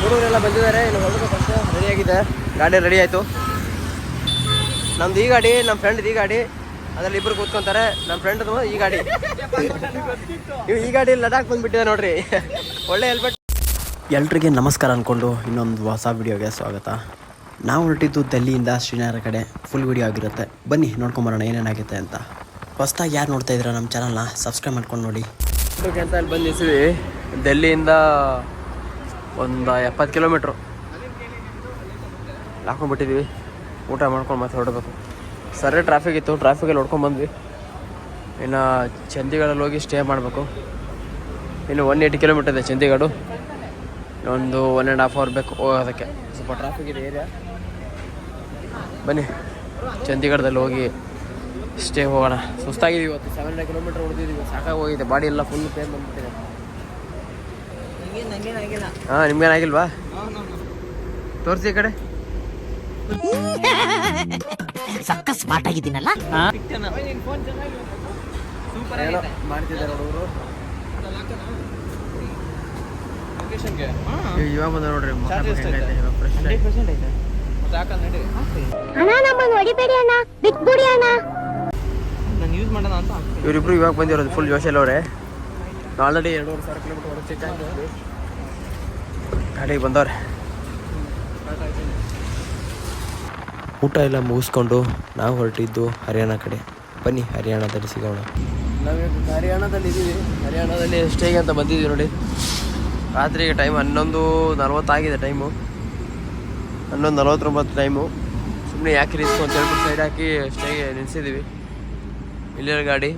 ಹುಡುಗರೆಲ್ಲ ಬಂದಿದ್ದಾರೆ. ಇನ್ನು ಹೊರಡಬೇಕಂತೆ ರೆಡಿ ಆಗಿದೆ. ಗಾಡಿ ರೆಡಿ ಆಯಿತು. ನಮ್ದು ಈ ಗಾಡಿ, ನಮ್ಮ ಫ್ರೆಂಡ್ ಈ ಗಾಡಿ, ಅದರಲ್ಲಿ ಇಬ್ಬರು ಕೂತ್ಕೊಂತಾರೆ. ನಮ್ಮ ಫ್ರೆಂಡ್ದು ಈ ಗಾಡಿ. ಇವು ಈ ಗಾಡಿ ಲಡಾಖ್ ಬಂದುಬಿಟ್ಟಿದೆ ನೋಡ್ರಿ. ಒಳ್ಳೆ ಹೆಲ್ಮೆಟ್. ಎಲ್ರಿಗೆ ನಮಸ್ಕಾರ ಅಂದ್ಕೊಂಡು ಇನ್ನೊಂದು ಹೊಸ ವಿಡಿಯೋಗೆ ಸ್ವಾಗತ. ನಾವು ಹೊರಟಿದ್ದು ಡೆಲ್ಲಿಯಿಂದ ಶ್ರೀನಗರ ಕಡೆ. ಫುಲ್ ವಿಡಿಯೋ ಆಗಿರುತ್ತೆ, ಬನ್ನಿ ನೋಡ್ಕೊಂಬರೋಣ ಏನೇನಾಗುತ್ತೆ ಅಂತ. ಹೊಸ್ದಾಗಿ ಯಾರು ನೋಡ್ತಾ ಇದ್ದೀರಾ ನಮ್ಮ ಚಾನಲ್ನ ಸಬ್ಸ್ಕ್ರೈಬ್ ಮಾಡ್ಕೊಂಡು ನೋಡಿ. ಅಂತ ಅಲ್ಲಿ ಬಂದು ನಿಲ್ಸಿದ್ವಿ. ಡೆಲ್ಲಿಯಿಂದ ಒಂದು 70 ಕಿಲೋಮೀಟ್ರು ಹಾಕೊಂಡ್ಬಿಟ್ಟಿದ್ದೀವಿ. ಊಟ ಮಾಡ್ಕೊಂಡು ಮತ್ತೆ ಹೊರಡಬೇಕು. ಸರಿ ಟ್ರಾಫಿಕ್ ಇತ್ತು, ಟ್ರಾಫಿಕಲ್ಲಿ ಹೊಡ್ಕೊಂಡ್ಬಂದ್ವಿ. ಇನ್ನು ಚಂಡೀಗಢಲ್ಲಿ ಹೋಗಿ ಸ್ಟೇ ಮಾಡಬೇಕು. ಇನ್ನು 180 ಕಿಲೋಮೀಟರ್ ಇದೆ ಚಂಡೀಗಢ. ಒಂದು 1.5 ಅವರ್ ಬೇಕು ಹೋಗೋದಕ್ಕೆ. ಸ್ವಲ್ಪ ಟ್ರಾಫಿಕ್ ಇದೆ ಏರಿಯಾ. ಬನ್ನಿ ಚಂಡೀಗಢದಲ್ಲಿ ಹೋಗಿ ಸ್ಟೇ ಹೋಗೋಣ. ಸುಸ್ತಾಗಿದ್ದೀವಿ ಇವತ್ತು. 700 ಕಿಲೋಮೀಟರ್ ಹೊಡೆದಿದ್ದೀವಿ, ಸಾಕಾಗಿ ಹೋಗಿದೆ. ಬಾಡಿ ಎಲ್ಲ ಫುಲ್ ಪೇನ್ ಬಂದ್ಬಿಟ್ಟಿದೆ. ಹಾಂ, ನಿಮ್ಗೇನಾಗಿಲ್ವಾ? ತೋರಿಸಿ ಈ ಕಡೆ. ಸಕ್ಕ ಸ್ಮಾರ್ಟ್ ಆಗಿದ್ದೀನಲ್ಲ. ಮಾಡ್ತಿದ್ದಾರೆ ಹುಡುಗರು. ಇವಾಗ ಬಂದ ನೋಡ್ರಿ. ಇವರಿಬ್ರು ಇವಾಗ ಬಂದಿರೋದು. ಫುಲ್ ಜೋಶಲ್ಲಿ ಅವರೇ. ಆಲ್ರೆಡಿ 2,500 ಕಿಲೋಮೀಟರ್ ಹೊರಗೆ ಗಾಡಿಗೆ ಬಂದವ್ರೆ. ಊಟ ಎಲ್ಲ ಮುಗಿಸ್ಕೊಂಡು ನಾವು ಹೊರಟಿದ್ದು ಹರಿಯಾಣ ಕಡೆ. ಬನ್ನಿ ಹರಿಯಾಣದಲ್ಲಿ ಸಿಗೋಣ. ನಾವೀಗ ಹರಿಯಾಣದಲ್ಲಿ ಇದ್ದೀವಿ. ಹರಿಯಾಣದಲ್ಲಿ ಸ್ಟೇಗೆ ಅಂತ ಬಂದಿದ್ದೀವಿ ನೋಡಿ. ರಾತ್ರಿಗೆ ಟೈಮ್ 11:40 ಆಗಿದೆ. Time 11:49 time. ಸುಮ್ಮನೆ ಯಾಕೆ ರಿಸ್ಕ್ ಅಂತ ಹೇಳ್ಬಿಟ್ಟು ಸೈಡ್ ಹಾಕಿ ಸ್ಟೇಗೆ ನಿಲ್ಲಿಸಿದ್ದೀವಿ. ಇಲ್ಲಿರೋ ಗಾಡಿ,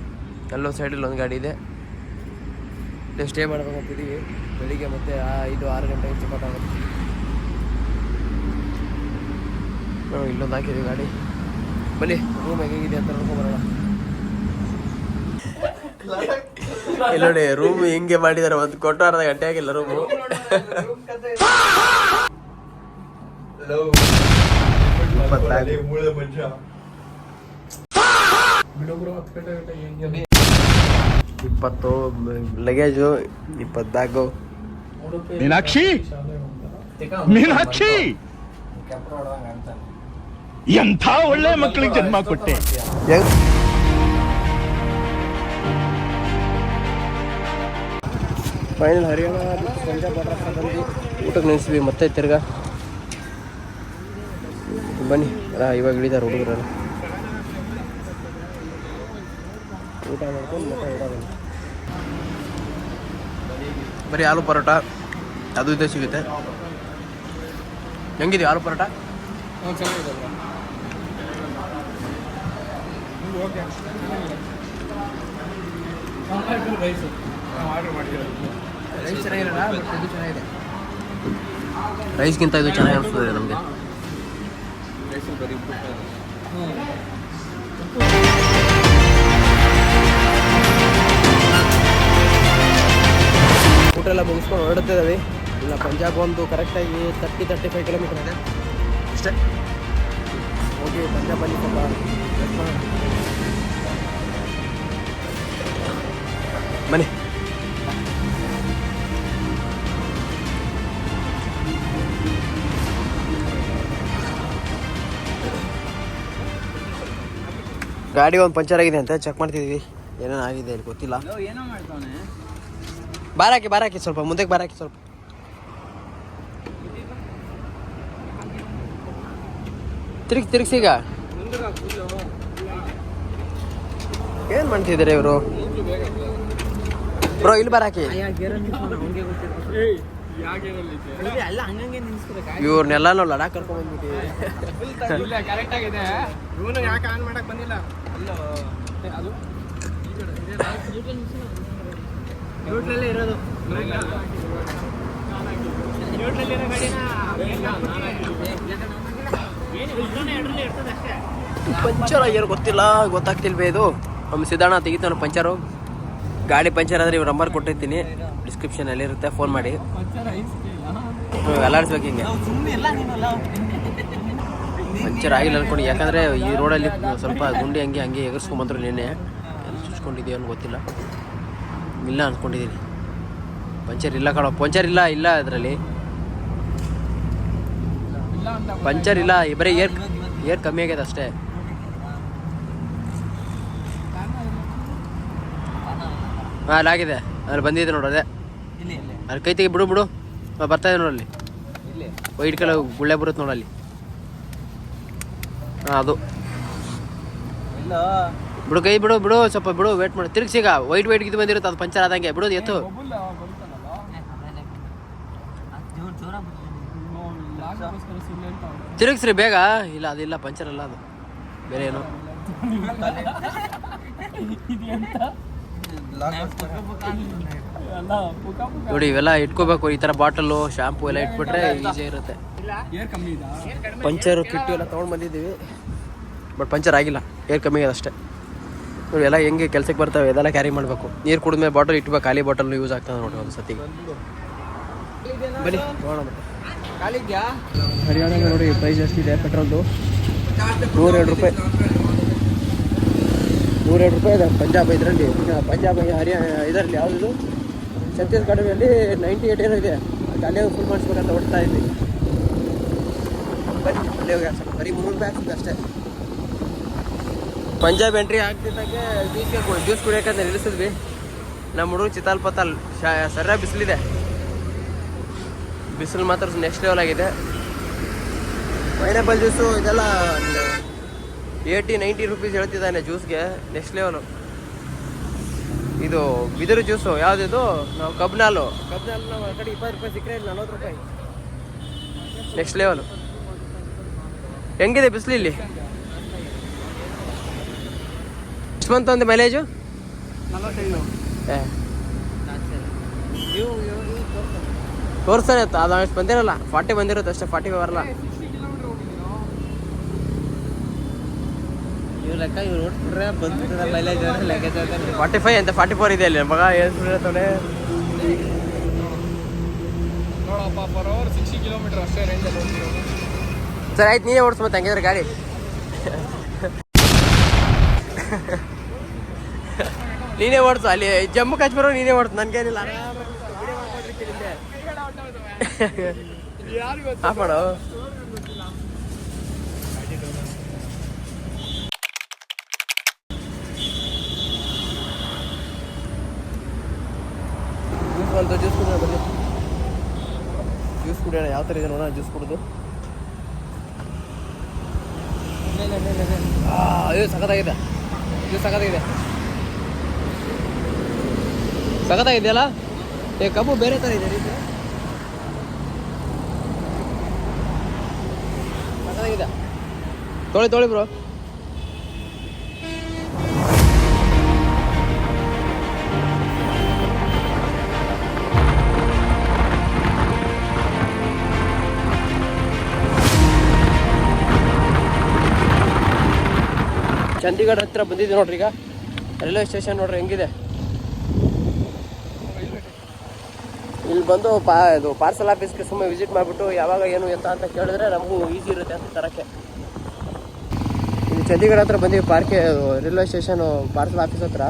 ಅಲ್ಲೊಂದು ಸೈಡಲ್ಲಿ ಒಂದು ಗಾಡಿ ಇದೆ. ಇಲ್ಲಿ ಸ್ಟೇ ಮಾಡ್ಬೇಕಂತಿದ್ದೀವಿ. ಬೆಳಿಗ್ಗೆ ಮತ್ತೆ 5-6 ಗಂಟೆಗೆ ಚೆಕ್ಔಟ್ ಆಗುತ್ತೆ. ಇಲ್ಲೊಂದು ಹಾಕಿದ್ದೀವಿ ಗಾಡಿ. ಬನ್ನಿ ರೂಮ್ ಹೇಗಿದೆ ಅಂತ ನೋಡ್ಕೊಂಬರೋಣ. ಇಲ್ಲ ನೋಡಿ, ರೂಮ್ ಹಿಂಗೆ ಮಾಡಿದ್ದಾರೆ. ಒಂದು ಕೊಟ್ಟು ಅರ್ಧ ಗಂಟೆ ಆಗಿಲ್ಲ ರೂಮು. ಇಪ್ಪತ್ತು ಲಗೇಜು, 20 ಬ್ಯಾಗು. ಮೀನಾಕ್ಷಿ ಮೀನಾಕ್ಷಿ ಎಂಥ ಒಳ್ಳೆ ಮಕ್ಕಳಿಗೆ ಜನ್ಮ ಕೊಟ್ಟೆ. ಫೈನಲ್ ಹರಿಯಾಣ ಪಂಜಾಬ್ ಬಾರ್ಡರ್ ಹತ್ರ ಬಂದು ಊಟಕ್ಕೆ ನಿಲ್ಲಿಸಿದ್ವಿ. ಮತ್ತೆ ತಿರ್ಗಾ ಬನ್ನಿ. ಇವಾಗ ಇಳಿದಾರೆ ಹುಡುಗರೆಲ್ಲ. ಊಟ ಮಾಡ್ಕೊಂಡು ಮತ್ತೆ ಹೊರಡೋದು. ಬರೀ ಆಲೂ ಪರೋಟ ಅದು ಇದೇ ಸಿಗುತ್ತೆ. ಹೆಂಗಿದೆ ಆಲೂ ಪರೋಟ? ಚೆನ್ನಾಗಿದೆ. ರೈಸ್ ಚೆನ್ನಾಗಿರಲ್ಲ, ಬಟ್ ಇದು ಚೆನ್ನಾಗಿದೆ. ರೈಸ್ಗಿಂತ ಇದು ಚೆನ್ನಾಗಿ ಅನಿಸ್ತದೆ ನಮಗೆ. ಊಟ ಎಲ್ಲ ಮುಗಿಸ್ಕೊಂಡು ಹೊರಡ್ತಿದ್ದೀವಿ. ಇಲ್ಲ ಪಂಜಾಬ್ ಒಂದು ಕರೆಕ್ಟಾಗಿ 30-35 ಕಿಲೋಮೀಟರ್ ಇದೆ ಅಷ್ಟೇ. ಹೋಗಿ ಪಂಜಾಬಲ್ಲಿ ಸ್ವಲ್ಪ ರೆಸ್ಟ್ ಮಾಡೋಣ. ಬನ್ನಿ. ಗಾಡಿ ಒಂದು ಪಂಚರ್ ಆಗಿದೆ ಅಂತ ಚೆಕ್ ಮಾಡ್ತಿದ್ದೀವಿ. ಏನೇನು ಆಗಿದೆ ಅಲ್ಲಿ ಗೊತ್ತಿಲ್ಲ. ಬಾರಾಕಿ ಸ್ವಲ್ಪ ಮುಂದಕ್ಕೆ ಬಾರಾಕಿ. ಸ್ವಲ್ಪ ತಿರುಗಿಸಿ. ಈಗ ಏನು ಮಾಡ್ತಿದ್ದಾರೆ ಇವರು? ಬ್ರೋ ಇಲ್ಲಿ ಬಾರಾಕಿ. ಇವ್ರನ್ನೆಲ್ಲ ನಾವು ಲಡಾಖ್ ಕರ್ಕೊಂಡ್ ಬಂದ್ಬಿಟ್ಟಿವಿ. ಪಂಚರ್ ಆಗ್ಯಾರ ಗೊತ್ತಿಲ್ಲ, ಗೊತ್ತಾಗ್ತಿಲ್ವೇ ಇದು. ನಮ್ಮ ಸಿದ್ಧಾಣ ತೆಗಿತಾನೆ ಪಂಚರು. ಗಾಡಿ ಪಂಚರ್ ಆದರೆ ಇವ್ರ ನಂಬರ್ ಕೊಟ್ಟಿರ್ತೀನಿ, ಡಿಸ್ಕ್ರಿಪ್ಷನಲ್ಲಿ ಇರುತ್ತೆ, ಫೋನ್ ಮಾಡಿ. ಅಲ್ಲಾಡಿಸ್ಬೇಕು ಹಿಂಗೆ. ಪಂಚರ್ ಆಗಿಲ್ಲ ಅನ್ಕೊಂಡು, ಯಾಕಂದರೆ ಈ ರೋಡಲ್ಲಿ ಸ್ವಲ್ಪ ಗುಂಡಿ ಹಂಗೆ ಎಗರ್ಸ್ಕೊಂಬಂದ್ರು. ನಿನ್ನೆ ಎಲ್ಲಿ ಚುಚ್ಕೊಂಡಿದ್ದೀವಿ ಅನ್ನೋ ಗೊತ್ತಿಲ್ಲ. ಇಲ್ಲ ಅಂದ್ಕೊಂಡಿದ್ದೀನಿ. ಪಂಚರ್ ಇಲ್ಲ ಕಣೋ, ಪಂಚರ್ ಇಲ್ಲ ಅದರಲ್ಲಿ. ಪಂಚರ್ ಇಲ್ಲ, ಬರೀ ಏರ್ ಕಮ್ಮಿ ಆಗ್ಯದ ಅಷ್ಟೇ. ಹಾಂ ಅಲ್ಲಾಗಿದೆ, ಅಲ್ಲಿ ಬಂದಿದೆ ನೋಡು. ಅದೇ ಅಲ್ಲಿ ಕೈ ತೆಗಿ, ಬಿಡು ಬರ್ತಾ ಇದೆ ನೋಡಲ್ಲಿ. ವೈಟ್ ಕಲರ್ ಗುಳ್ಳೆ ಬರುತ್ತೆ ನೋಡಲ್ಲಿ. ಹಾಂ ಅದು ಬಿಡು, ಕೈ ಬಿಡು ಸ್ವಲ್ಪ ಬಿಡು, ವೇಟ್ ಮಾಡಿ. ತಿರ್ಗಿಸಿಗ ವೈಟ್ ಇದು ಬಂದಿರುತ್ತೆ, ಅದು ಪಂಚರ್ ಆದಂಗೆ. ಬಿಡೋದು ಎತ್ತು, ತಿರುಗಿಸ್ರಿ ಬೇಗ. ಇಲ್ಲ ಅದಿಲ್ಲ, ಪಂಚರ್ ಅಲ್ಲ ಅದು, ಬೇರೆ ಏನು. ನೋಡಿ ಇವೆಲ್ಲ ಇಟ್ಕೋಬೇಕು, ಈ ಥರ ಬಾಟಲು ಶಾಂಪು ಎಲ್ಲ ಇಟ್ಬಿಟ್ರೆ ಈಸಿ ಇರುತ್ತೆ. ಪಂಚರು ಕಿಟ್ಟು ಎಲ್ಲ ತೊಗೊಂಡು ಬಂದಿದ್ದೀವಿ, ಬಟ್ ಪಂಚರ್ ಆಗಿಲ್ಲ, ಏರ್ ಕಮ್ಮಿ ಆಗಿದೆ ಅಷ್ಟೇ. ನೋಡಿ ಎಲ್ಲ ಹೆಂಗೆ ಕೆಲಸಕ್ಕೆ ಬರ್ತವೆ, ಇದೆಲ್ಲ ಕ್ಯಾರಿ ಮಾಡಬೇಕು. ನೀರು ಕುಡಿದ್ಮೇಲೆ ಬಾಟಲ್ ಇಟ್ಬೇಕು, ಖಾಲಿ ಬಾಟಲ್ ಯೂಸ್ ಆಗ್ತದೆ ನೋಡಿ ಒಂದು ಸತಿಗೆ. ಬನ್ನಿ ನೋಡೋಣ. ಹರಿಯಾಣಗೆ ನೋಡಿ ಪ್ರೈಸ್ ಎಷ್ಟಿದೆ ಪೆಟ್ರೋಲ್ದು, 102 ರೂಪಾಯಿ. 102 ರೂಪಾಯಿ ಇದೆ. ಪಂಜಾಬ್ ಇದರಲ್ಲಿ, ಪಂಜಾಬ್ ಹರಿಯಾಣ ಇದರಲ್ಲಿ ಯಾವುದಿದು ಛತ್ತೀಸ್ಗಢದಲ್ಲಿ 98 ಏನೋ ಇದೆ. ಅಲ್ಲೇ ಫುಲ್ ಮಾಡಿಸ್ಬೇಕಂತ ಹೊಡ್ತಾ ಇದ್ವಿ. ಬನ್ನಿ ಅಲ್ಲೇ ಹೋಗಿ ಹಾಕ್ಸೋಣ. ಬರೀ 3 ರೂಪಾಯಿ ಆಗ್ತದೆ ಅಷ್ಟೇ. ಪಂಜಾಬ್ ಎಂಟ್ರಿ ಆಗ್ತಿದ್ದಾಗೆ ಜ್ಯೂಸ್ ಕುಡಿಯೋಕಂತ ನಿಲ್ಲಿಸಿದ್ವಿ. ನಮ್ಮ ಹುಡುಗ ಚಿತಾಲ್ ಪತಾಲ್ ಸರಿಯಾಗಿ ಬಿಸಿಲಿದೆ, ಬಿಸಿಲು ಮಾತ್ರ ನೆಕ್ಸ್ಟ್ ಲೆವೆಲ್ ಆಗಿದೆ. ಪೈನಾಪಲ್ ಜ್ಯೂಸು ಇದೆಲ್ಲ 80-90 ರೂಪೀಸ್ ಹೇಳ್ತಿದ್ದಾನೆ ಜ್ಯೂಸ್ಗೆ, ನೆಕ್ಸ್ಟ್ ಲೆವೆಲು. ಇದು ಬಿದಿರು ಜ್ಯೂಸು ಯಾವುದಿದು, ನಾವು ಕಬ್ನಾಲು ನಾವು ಕಡೆ 20 ರೂಪಾಯಿ ಸಿಕ್ಕರೆ 40 ರೂಪಾಯಿ, ನೆಕ್ಸ್ಟ್ ಲೆವೆಲು. ಹೆಂಗಿದೆ ಬಿಸಿಲು ಇಲ್ಲಿ? ಎಷ್ಟು ಬಂತು ಒಂದು ಮೈಲೇಜು? 45. ತೋರಿಸ್ತಾನೆ ಇತ್ತು, ಅದು ಅಷ್ಟು ಬಂದಿರಲ್ಲ. 40 ಬಂದಿರುತ್ತೆ ಅಷ್ಟೇ, 45 ಬರಲ್ಲ. ಲೆಕ್ಕ ಇವ್ರು ನೋಡ್ಬಿಟ್ರೆ ಬಂದ್ಬಿಟ್ರೆ ಮೈಲೇಜ್ ಲೆಕ್ಕ 45 ಅಂತ 44 ಇದೆ ಅಲ್ಲಿ. ಮಗ ಹೇಳ್ಬಿಡ್ತಾನೆ ನೋಡಪ್ಪ, ಪರ್ ಅವರ್ 60 ಕಿಲೋಮೀಟರ್ ಅಷ್ಟೇ ರೇಂಜಲ್ಲಿ ಹೋಗ್ತಿರೋದು. ಸರಿ ಆಯ್ತು, ನೀನೇ ಓಡಿಸ್ ಮತ್ತೆ ಹಂಗಿದ್ರೆ ಗಾಡಿ. ನೀನೇ ಓಡಿಸು, ಅಲ್ಲಿ ಜಮ್ಮು ಕಾಶ್ಮೀರ ನೀನೇ ಓಡಿಸು, ನನಗೇನಿಲ್ಲ. ಆಫ್ ಮಾಡು. ಜ್ಯೂಸ್ ಕುಡಿಯೋಣ ಬನ್ನಿ, ಜ್ಯೂಸ್ ಕುಡಿಯೋಣ. ಯಾವ ಥರ ಇದೆ ನೋಡೋಣ ಜ್ಯೂಸ್ ಕುಡಿದು. ಇದು ಸಖತ್ತಾಗಿದೆ, ಜ್ಯೂಸ್ ಸಖತ್ತಾಗಿದೆ, ಸಖತ್ತಾಗಿದೆಯಲ್ಲ. ಏ ಕಬ್ಬು ಬೇರೆ ಥರ ಇದೆ ರೀತಿ, ಸಖತ್ತಾಗಿದೆ. ತೊಳಿ ಬ್ರೋ. ಚಂಡೀಗಢ ಹತ್ರ ಬಂದಿದ್ದೀವಿ ನೋಡ್ರಿ. ಈಗ ರೈಲ್ವೆ ಸ್ಟೇಷನ್ ನೋಡ್ರಿ ಹೆಂಗಿದೆ. ಇಲ್ಲಿ ಬಂದು ಇದು ಪಾರ್ಸಲ್ ಆಫೀಸ್ಗೆ ಸುಮ್ಮನೆ ವಿಸಿಟ್ ಮಾಡಿಬಿಟ್ಟು ಯಾವಾಗ ಏನು ಎಂತ ಅಂತ ಕೇಳಿದ್ರೆ ನಮಗೂ ಈಸಿ ಇರುತ್ತೆ ಅಂತ ತರಕ್ಕೆ. ಇಲ್ಲಿ ಚಂಡೀಗಢ ಹತ್ರ ಬಂದೀವಿ, ರೈಲ್ವೆ ಸ್ಟೇಷನು ಪಾರ್ಸಲ್ ಆಫೀಸ್ ಹತ್ರ.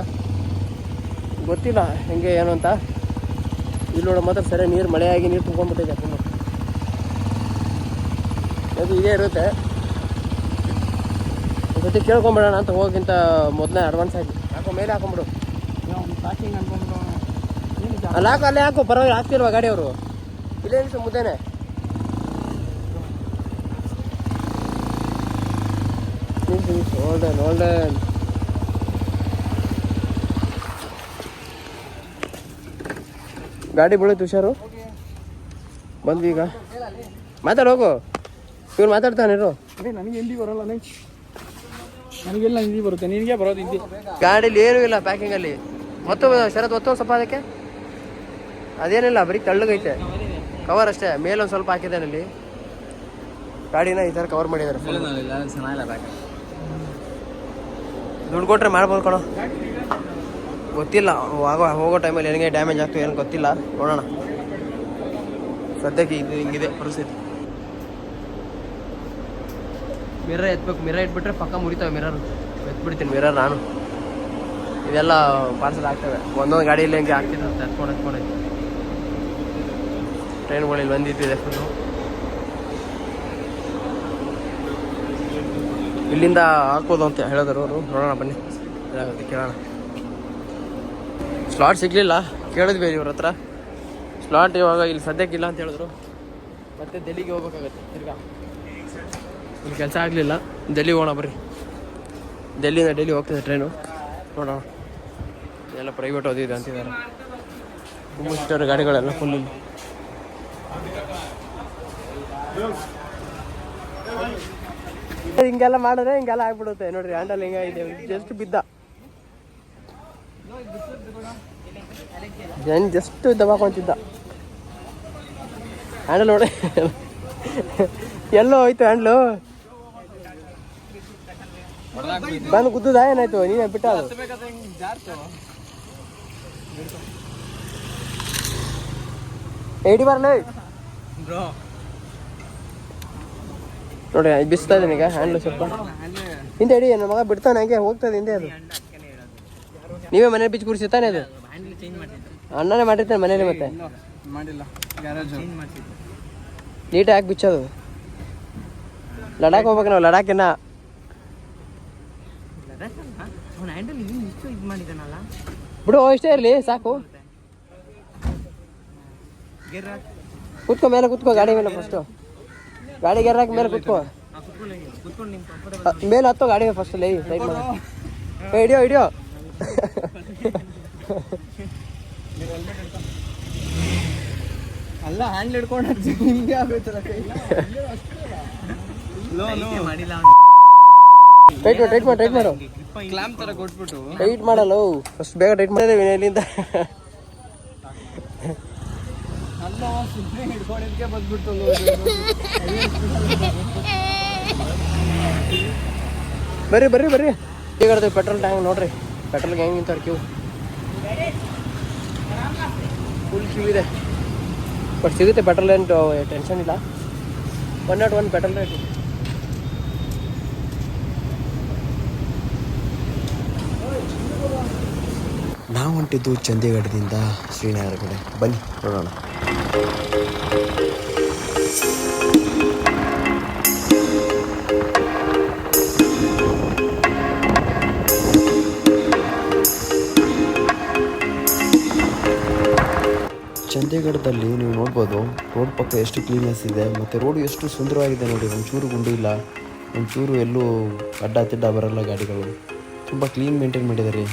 ಗೊತ್ತಿಲ್ಲ ಹೆಂಗೆ ಏನು ಅಂತ. ಇಲ್ಲಿ ನೋಡೋ ಮಾತ್ರ ಸರಿ ನೀರು ಮಳೆಯಾಗಿ ನೀರು ತುಂಬ್ಕೊಂಡ್ಬಿಟ್ಟಿದೆ ಫುಲ್ಲು. ಅದು ಇದೇ ಇರುತ್ತೆ. ಜೊತೆ ಕೇಳ್ಕೊಂಬಿಡೋಣ ಅಂತ ಹೋಗಿಂತ ಮೊದಲೇ ಅಡ್ವಾನ್ಸ್ ಆಗಿ ಹಾಕೋ, ಮೇಲೆ ಹಾಕೊಂಬಿಡು. ಪ್ಯಾಕಿಂಗ್ ಅನ್ಕೊಂಡ್ಬಿಟ್ಟು ಅಲ್ಲಿ ಹಾಕೋ, ಅಲ್ಲೇ ಹಾಕೋ, ಪರವಾಗಿಲ್ಲ. ಹಾಕ್ತಿಲ್ವಾ ಗಾಡಿ ಅವರು? ಇಲ್ಲೇ ನಿಮಿಷ ಮುದ್ದೇನೆ. ಓಲ್ಡನ್ ಗಾಡಿ ಬೀಳುತ್ತೆ, ಹುಷಾರು. ಬಂದ್ವಿ ಈಗ. ಮಾತಾಡ ಹೋಗು, ಇವ್ರು ಮಾತಾಡ್ತಾನಿರು. ನನಗೆ ಹಿಂದಿ ಬರೋಲ್ಲ, ನನಗೆಲ್ಲ ಹಿಂದಿ ಬರುತ್ತೆ, ನಿನಗೆ ಬರೋದು ಹಿಂದಿ. ಗಾಡೀಲಿ ಏನೂ ಇಲ್ಲ ಪ್ಯಾಕಿಂಗಲ್ಲಿ. ಮತ್ತು ಶರತ್ ಒತ್ತು ಸ್ವಲ್ಪ ಅದಕ್ಕೆ. ಅದೇನಿಲ್ಲ, ಬರೀ ತಳ್ಳಗೈತೆ ಕವರ್ ಅಷ್ಟೇ. ಮೇಲೊಂದು ಸ್ವಲ್ಪ ಹಾಕಿದ್ದಾನೆ ಅಲ್ಲಿ. ಗಾಡಿನ ಈ ಥರ ಕವರ್ ಮಾಡಿದ್ದಾರೆ. ದುಡ್ಡು ಕೊಟ್ಟರೆ ಮಾಡ್ಬೋದು ಕಣೋ, ಗೊತ್ತಿಲ್ಲ. ಹೋಗೋ ಟೈಮಲ್ಲಿ ನನಗೆ ಡ್ಯಾಮೇಜ್ ಆಗ್ತದೆ ಏನು ಗೊತ್ತಿಲ್ಲ, ನೋಡೋಣ. ಸದ್ಯಕ್ಕೆ ಇದು ಹಿಂಗಿದೆ ಪರಿಸ್ಥಿತಿ. ಮಿರರ್ ಎತ್ಬೇಕು, ಮಿರರ್ ಇಟ್ಬಿಟ್ರೆ ಪಕ್ಕ ಮುರಿತವೆ. ಮಿರರ್ ಎತ್ಬಿಡ್ತೀನಿ, ಮಿರರ್ ನಾನು. ಇದೆಲ್ಲ ಪಾರ್ಸಲ್ ಆಗ್ತವೆ. ಒಂದೊಂದು ಗಾಡಿಯಲ್ಲಿ ಹೆಂಗೆ ಆಗ್ತಿರುತ್ತೆ, ಎತ್ಕೊಂಡು ಟ್ರೈನ್ಗಳಲ್ಲಿ ಬಂದಿದ್ದಿದೆ ಫುಲ್ಲು. ಇಲ್ಲಿಂದ ಹಾಕ್ಬೋದು ಅಂತ ಹೇಳಿದ್ರು ಅವರು. ನೋಡೋಣ ಬನ್ನಿ ಏನಾಗುತ್ತೆ ಕೇಳೋಣ. ಸ್ಲಾಟ್ ಸಿಗಲಿಲ್ಲ, ಕೇಳಿದ್ವಿ ಇವ್ರ ಹತ್ರ. ಸ್ಲಾಟ್ ಇವಾಗ ಇಲ್ಲಿ ಸದ್ಯಕ್ಕಿಲ್ಲ ಅಂತ ಹೇಳಿದ್ರು. ಮತ್ತೆ ಡೆಲ್ಲಿಗೆ ಹೋಗ್ಬೇಕಾಗತ್ತೆ ತಿರ್ಗಾ. ಇಲ್ಲಿ ಕೆಲಸ ಆಗಲಿಲ್ಲ, ಡೆಲ್ಲಿಗೆ ಹೋಗೋಣ ಬರ್ರಿ. ಡೆಲ್ಲಿಯಿಂದ ಡೆಲ್ಲಿ ಹೋಗ್ತಿದೆ ಟ್ರೈನು, ನೋಡೋಣ. ಎಲ್ಲ ಪ್ರೈವೇಟ್ ಓದಿದೆ ಅಂತಿದ್ದಾರೆ. ತುಂಬ ಗಾಡಿಗಳೆಲ್ಲ ಫುಲ್ ಇಲ್ಲಿ. ಹಿಂಗೆಲ್ಲ ಮಾಡಿದ್ರೆ ಹಿಂಗೆಲ್ಲ ಆಗ್ಬಿಡುತ್ತೆ ನೋಡ್ರಿ. ಹ್ಯಾಂಡಲ್ ಹಿಂಗಾಗಿದೆ, ಜಸ್ಟ್ ಬಿದ್ದ. ಏನು ಜಸ್ಟ್ ದಬಾಕೊಂತಿದ್ದ ಹ್ಯಾಂಡಲ್ ನೋಡಿ. ಎಲ್ಲೋ ಹೋಯ್ತು ಹ್ಯಾಂಡ್ಲು, ಬಂದು ಗುದ್ದದ ಏನಾಯ್ತು? ನೀನೇ ಬಿಟ್ಟ ಅದು. ಏಡಿ ಬರಲಿ ನೋಡಿ, ಬಿಸ್ತಾ ಇದ್ದೀನಿ ಈಗ ಹ್ಯಾಂಡ್ಲು ಸ್ವಲ್ಪ. ಹಿಂದೆ ಇಡಿ, ನನ್ನ ಮಗ ಬಿಡ್ತಾನೆ ಹಂಗೆ ಹೋಗ್ತದೆ ಹಿಂದೆ. ಅದು ನೀವೇ ಮನೇಲಿ ಬಿಚ್ಚಿ ಕೂರಿಸಿರ್ತಾನೆ. ಅದು ಅಣ್ಣನೇ ಮಾಡಿರ್ತಾನೆ ಮನೇಲಿ. ಮತ್ತೆ ನೀಟಾಗಿ ಹಾಕಿ ಬಿಚ್ಚೋದು. ಲಡಾಖ್ ಹೋಗ್ಬೇಕು ನಾವು, ಲಡಾಖಿನ. ಬಿಡು ಇಷ್ಟೇ ಇರಲಿ ಸಾಕು. ಕುತ್ಕೋ ಮೇಲೆ, ಕುತ್ಕೋ ಗಾಡಿ ಮೇಲೆ. ಫಸ್ಟು ಗಾಡಿ ಗೇರ್ ಹಾಕಿ ಮೇಲೆ ಕುತ್ಕೋ. ಮೇಲೆ ಹತ್ತೋ ಗಾಡಿ ಫಸ್ಟ್. ಲೈ ಸೈಡ್ ಮಾಡ. ಹಿಡಿಯೋ ಹಿಡಿಯೋ. ಅಲ್ಲ ಹ್ಯಾಂಡ್ಲ್ ಹಿಡ್ಕೊಂಡು ಹಿಂಗೆ ಆಗೋಯ್ತಲ್ಲ ಕೈ. ಟೈಟ್ ಮಾಡು. ಕ್ಲಾಂಪ್ ತರ ಕೊಟ್ಬಿಟ್ಟು ಟೈಟ್ ಮಾಡಲ್ಲ. ಫಸ್ಟ್ ಬೇಗ ಟೈಟ್ ಮಾಡಿದ್ದೇವೆ ಇಲ್ಲಿಂದ. ಅಲ್ಲ ಸುಮ್ಮನೆ ಹಿಡ್ಕೊಂಡಿದ್ಕೆ ಬಂದ್ಬಿಟ್ಟು. ಬರ್ರಿ ಈಗ ಪೆಟ್ರೋಲ್ ಟ್ಯಾಂಕ್ ನೋಡ್ರಿ. ಪೆಟ್ರೋಲ್ಗೆ ಹೆಂಗೆ ನಿಂತಾರೆ ಕ್ಯೂ, ಫುಲ್ ಕ್ಯೂ ಇದೆ. ಬಟ್ ಸಿಗುತ್ತೆ ಪೆಟ್ರೋಲ್, ಏನು ಟೆನ್ಷನ್ ಇಲ್ಲ. 101 ಪೆಟ್ರೋಲ್ ರೇಟ್. ನಾವು ಹೊಂಟಿದ್ದು ಚಂಡೀಗಢದಿಂದ ಶ್ರೀನಗರ ಕಡೆ. ಬನ್ನಿ ನೋಡೋಣ. ಚಂಡೀಗಢದಲ್ಲಿ ನೀವು ನೋಡ್ಬೋದು ರೋಡ್ ಪಕ್ಕ ಎಷ್ಟು ಕ್ಲೀನ್ನೆಸ್ ಇದೆ, ಮತ್ತು ರೋಡು ಎಷ್ಟು ಸುಂದರವಾಗಿದೆ ನೋಡಿ. ಒಂಚೂರು ಗುಂಡು ಇಲ್ಲ, ಒಂಚೂರು ಎಲ್ಲೂ ಅಡ್ಡ ತಿಡ್ಡ ಬರಲ್ಲ ಗಾಡಿಗಳು. ತುಂಬ ಕ್ಲೀನ್ ಮೇಂಟೈನ್ ಮಾಡಿದ್ದಾರೆ.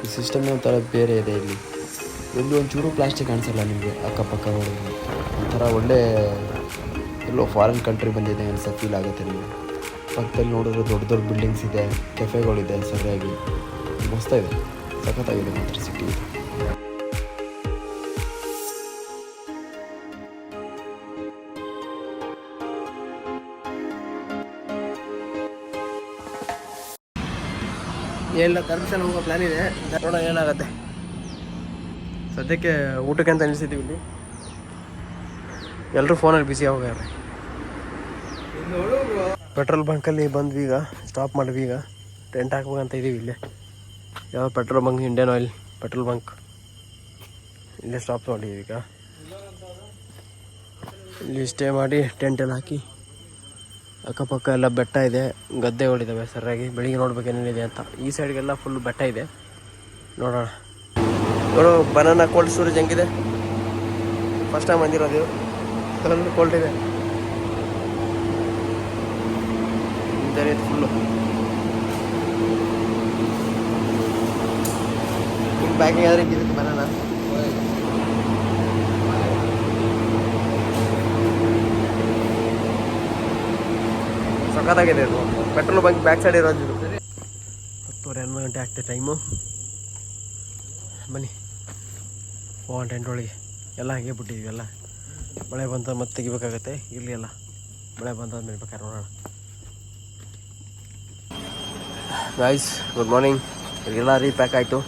ಈ ಸಿಸ್ಟಮ್ನೇ ಒಂಥರ ಬೇರೆ ಇದೆ. ಇಲ್ಲಿ ಎಲ್ಲೂ ಒಂಚೂರು ಪ್ಲಾಸ್ಟಿಕ್ ಕಾಣಿಸಲ್ಲ ನಿಮಗೆ ಅಕ್ಕಪಕ್ಕ ರೋಡಲ್ಲಿ. ಒಂಥರ ಒಳ್ಳೆ ಎಲ್ಲೋ ಫಾರಿನ್ ಕಂಟ್ರಿ ಬಂದಿದೆ ಅನ್ಸೋ ಫೀಲ್ ಆಗುತ್ತೆ ನಿಮಗೆ. ಪಕ್ಕದಲ್ಲಿ ನೋಡಿದ್ರೆ ದೊಡ್ಡ ದೊಡ್ಡ ಬಿಲ್ಡಿಂಗ್ಸ್ ಇದೆ, ಕೆಫೆಗಳಿದೆ, ಸರಿಯಾಗಿ ಮಸ್ತಾಗಿದೆ, ಸಖತ್ತಾಗಿದೆ ಮಾತ್ರ ಸಿಟಿ ಇದು. ಏನಿಲ್ಲ, ಕರ್ಮಿಷನ್ ಹೋಗೋ ಪ್ಲ್ಯಾನ್ ಇದೆ, ನೋಡೋಣ ಏನಾಗುತ್ತೆ. ಸದ್ಯಕ್ಕೆ ಊಟಕ್ಕೆ ಅಂತ ನಿಲ್ಸಿದ್ದೀವಿ ಇಲ್ಲಿ. ಎಲ್ಲರೂ ಫೋನಲ್ಲಿ ಬಿಸಿ ಹೋಗ್ಯಾರ. ಪೆಟ್ರೋಲ್ ಬಂಕಲ್ಲಿ ಬಂದ್ವಿ, ಈಗ ಸ್ಟಾಪ್ ಮಾಡಿದ್ವಿ. ಈಗ ಟೆಂಟ್ ಹಾಕ್ಬೇಕಂತ ಇದ್ದೀವಿ ಇಲ್ಲೇ. ಯಾವ petrol bunk? Indian oil petrol bunk. ಇಲ್ಲೇ ಸ್ಟಾಪ್ ಮಾಡಿದ್ದೀವಿ. ಈಗ ಇಲ್ಲಿ ಸ್ಟೇ ಮಾಡಿ ಟೆಂಟ್ ಎಲ್ಲ ಹಾಕಿ, ಅಕ್ಕಪಕ್ಕ ಎಲ್ಲ ಬೆಟ್ಟ ಇದೆ, ಗದ್ದೆಗಳಿದ್ದಾವೆ ಸರಿಯಾಗಿ. ಬೆಳಿಗ್ಗೆ ನೋಡ್ಬೇಕು ಏನೇನಿದೆ ಅಂತ. ಈ ಸೈಡ್ಗೆಲ್ಲ ಫುಲ್ ಬೆಟ್ಟ ಇದೆ, ನೋಡೋಣ. ನೋಡು ಬನಾನಾ ಕೋಲ್ಡ್ ಸ್ಟೋರೇಜ್ ಹೆಂಗಿದೆ. ಫಸ್ಟ್ ಟೈಮ್ ಬಂದಿರೋದು, ಕಲರ್ ಕೋಲ್ಡ್ ಇದೆ ಫುಲ್ಲು. ನಿಮ್ಮ ಪ್ಯಾಕಿಂಗ್ ಆದರೆ ಹಿಂಗಿದೆ ಬನಾನಾ. ಸಖತ್ತಾಗಿದೆ ಇದು. ಪೆಟ್ರೋಲ್ ಬಂಕ್ ಬ್ಯಾಕ್ ಸೈಡ್ ಇರೋದು ಇದು. 10:30 ಗಂಟೆ ಆಗ್ತದೆ ಟೈಮು. ಬನ್ನಿ ಹೋಗೋಣ ಟೆಂಟ್ ಒಳಗೆ. ಎಲ್ಲ ಹಾಗೆ ಬಿಟ್ಟಿದ್ದೀವಿ. ಎಲ್ಲ ಮಳೆ ಬಂತ ಮತ್ತೆ ತೆಗಿಬೇಕಾಗತ್ತೆ. ಇರಲಿ, ಎಲ್ಲ ಮಳೆ ಬಂದಾದ್ಮೇಲೆ ಬೇಕಾದ್ರೆ ನೋಡೋಣ. Guys good morning. ಎಲ್ಲ ರೀಪ್ಯಾಕ್ ಆಯಿತು.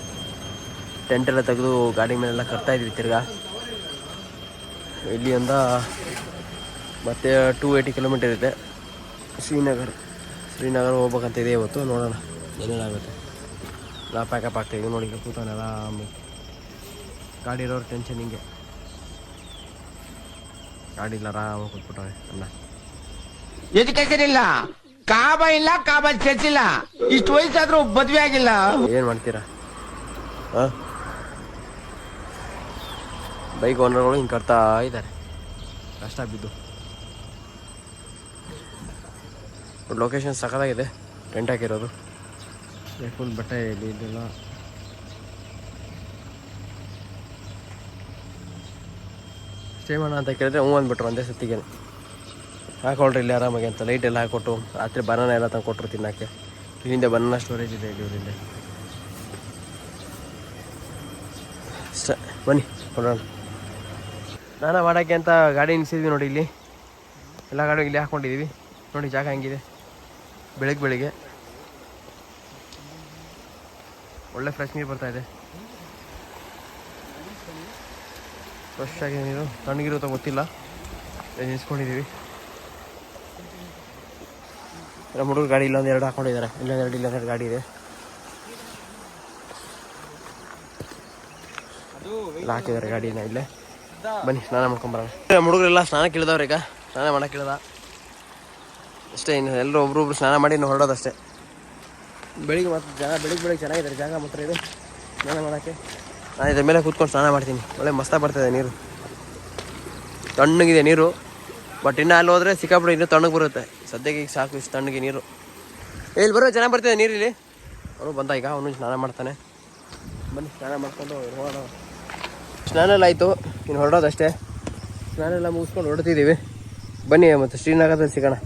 ಟೆಂಟ್ ಎಲ್ಲ ತೆಗೆದು ಗಾಡಿ ಮೇಲೆಲ್ಲ ಕಟ್ತಾಯಿದ್ವಿ ತಿರ್ಗಾ. ಇಲ್ಲಿಂದ ಮತ್ತೆ 280 ಕಿಲೋಮೀಟರ್ ಇದೆ ಶ್ರೀನಗರ ಹೋಗ್ಬೇಕಂತ ಇದೆ ಇವತ್ತು. ನೋಡೋಣ ಏನೇನಾಗುತ್ತೆ. ಎಲ್ಲ ಪ್ಯಾಕಪ್ ಆಗ್ತಾಯಿದ್ವಿ ನೋಡಿ. ಕೂತಾನೆಲ್ಲ ಗಾಡಿ ಇರೋರು ಟೆನ್ಷನ್ ಹಿಂಗೆ. ಗಾಡಿ ಇಲ್ಲ, ಆರಾಮಾಗಿ ಕೂತ್ಬಿಟ್ಟವೆ ಅಣ್ಣ. ಎಜುಕೇಶನ್ ಇಲ್ಲ, ಕಾಬ ಇಲ್ಲ ಕಾಬ ಚರ್ಚಿಲ್ಲ ಇಷ್ಟು ವಯಸ್ಸಾದ್ರೂ ಮದ್ವೆ ಆಗಿಲ್ಲ. ಏನು ಮಾಡ್ತೀರಾ? ಹಾಂ, ಬೈಕ್ ಓನರ್ಗಳು ಹಿಂಗೆ ಕಟ್ತಾ ಇದ್ದಾರೆ ಕಷ್ಟ ಬಿದ್ದು. ಲೊಕೇಶನ್ ಸಖತ್ತಾಗಿದೆ, ಟೆಂಟ್ ಹಾಕಿರೋದು ಫುಲ್ ಬಟ್ಟೆ ಇಲ್ಲಿ ಇದೆಲ್ಲ. ಸ್ಟೇ ಮಾಡೋಣ ಅಂತ ಕೇಳಿದ್ರೆ ಹ್ಞೂ ಅಂದ್ಬಿಟ್ರು ಒಂದೇ ಸತ್ತಿಗೆ. ಹಾಕೊಳ್ರಿ ಇಲ್ಲಿ ಆರಾಮಾಗಿ ಅಂತ ಲೈಟ್ ಎಲ್ಲ ಹಾಕೊಟ್ಟು ರಾತ್ರಿ ಬನಾನ ಎಲ್ಲ ತಂದು ಕೊಟ್ಟರು ತಿನ್ನೋಕ್ಕೆ. ಇಲ್ಲಿಂದ ಬನಾನ ಸ್ಟೋರೇಜ್ ಇದೆ ಇಲ್ಲಿ ಇವರಿಂದ. ಅಷ್ಟೇ, ಬನ್ನಿ ಕೊಡೋಣ. ಸ್ನಾನ ಮಾಡೋಕ್ಕೆ ಅಂತ ಗಾಡಿ ನಿಲ್ಸಿದ್ವಿ ನೋಡಿ. ಇಲ್ಲಿ ಎಲ್ಲ ಗಾಡಿ ಇಲ್ಲಿ ಹಾಕ್ಕೊಂಡಿದ್ದೀವಿ ನೋಡಿ. ಜಾಗ ಹೆಂಗಿದೆ ಬೆಳಿಗ್ಗೆ ಒಳ್ಳೆ ಫ್ರೆಶ್ ನೀರು ಬರ್ತಾಯಿದೆ. ಫ್ರೆಶ್ ಆಗಿ ನೀರು ತಣ್ಣಗಿರುತ್ತೋ ಗೊತ್ತಿಲ್ಲ, ನಿಲ್ಸ್ಕೊಂಡಿದ್ದೀವಿ. ನಮ್ಮ ಹುಡುಗರು ಗಾಡಿ ಇಲ್ಲೊಂದು ಎರಡು ಹಾಕ್ಕೊಂಡಿದ್ದಾರೆ, ಇಲ್ಲೊಂದೆರಡು ಗಾಡಿ ಇದೆ. ಎಲ್ಲ ಹಾಕಿದ್ದಾರೆ ಗಾಡಿನ ಇಲ್ಲೇ. ಬನ್ನಿ ಸ್ನಾನ ಮಾಡ್ಕೊಂಬರೋಣ. ನಮ್ಮ ಹುಡುಗರೆಲ್ಲ ಸ್ನಾನ ಕೇಳಿದವ್ರು. ಈಗ ಸ್ನಾನ ಮಾಡೋಕೆ ಕೇಳ್ದ ಅಷ್ಟೇ. ಇನ್ನು ಎಲ್ಲರೂ ಒಬ್ರೊಬ್ರು ಸ್ನಾನ ಮಾಡಿ ಇನ್ನು ಹೊರಡೋದಷ್ಟೇ. ಬೆಳಿಗ್ಗೆ ಮತ್ತು ಬೆಳಿಗ್ಗೆ ಚೆನ್ನಾಗಿದ್ದಾರೆ ಜಾಗ ಮಾತ್ರ ಇದು ಸ್ನಾನ ಮಾಡೋಕ್ಕೆ. ನಾನು ಇದ್ರ ಮೇಲೆ ಕೂತ್ಕೊಂಡು ಸ್ನಾನ ಮಾಡ್ತೀನಿ. ಒಳ್ಳೆ ಮಸ್ತಾಗಿ ಬರ್ತಾಯಿದೆ ನೀರು, ತಣ್ಣಗಿದೆ ನೀರು. ಬಟ್ ಇನ್ನು ಅಲ್ಲಿ ಹೋದರೆ ಸಿಕ್ಕಾಬಿಟ್ಟು ಇನ್ನೂ ತಣ್ಣಗೆ ಬರುತ್ತೆ. ಸದ್ಯಕ್ಕೆ ಈಗ ಸಾಕು ಇಷ್ಟು ತಣ್ಣಗೆ ನೀರು. ಇಲ್ಲಿ ಬರೋ ಚೆನ್ನಾಗಿ ಬರ್ತಿದೆ ನೀರು. ಇಲ್ಲಿ ಅವನು ಬಂದ, ಈಗ ಅವನು ಸ್ನಾನ ಮಾಡ್ತಾನೆ. ಬನ್ನಿ ಸ್ನಾನ ಮಾಡ್ಕೊಂಡು ಹೊರಡೋಣ. ಸ್ನಾನ ಎಲ್ಲ ಆಯಿತು, ಇನ್ನು ಹೊರಡೋದಷ್ಟೇ. ಸ್ನಾನ ಎಲ್ಲ ಮುಗಿಸ್ಕೊಂಡು ಹೊರಡ್ತಿದ್ದೀವಿ. ಬನ್ನಿ ಮತ್ತು ಶ್ರೀನಗರದಲ್ಲಿ ಸಿಗೋಣ.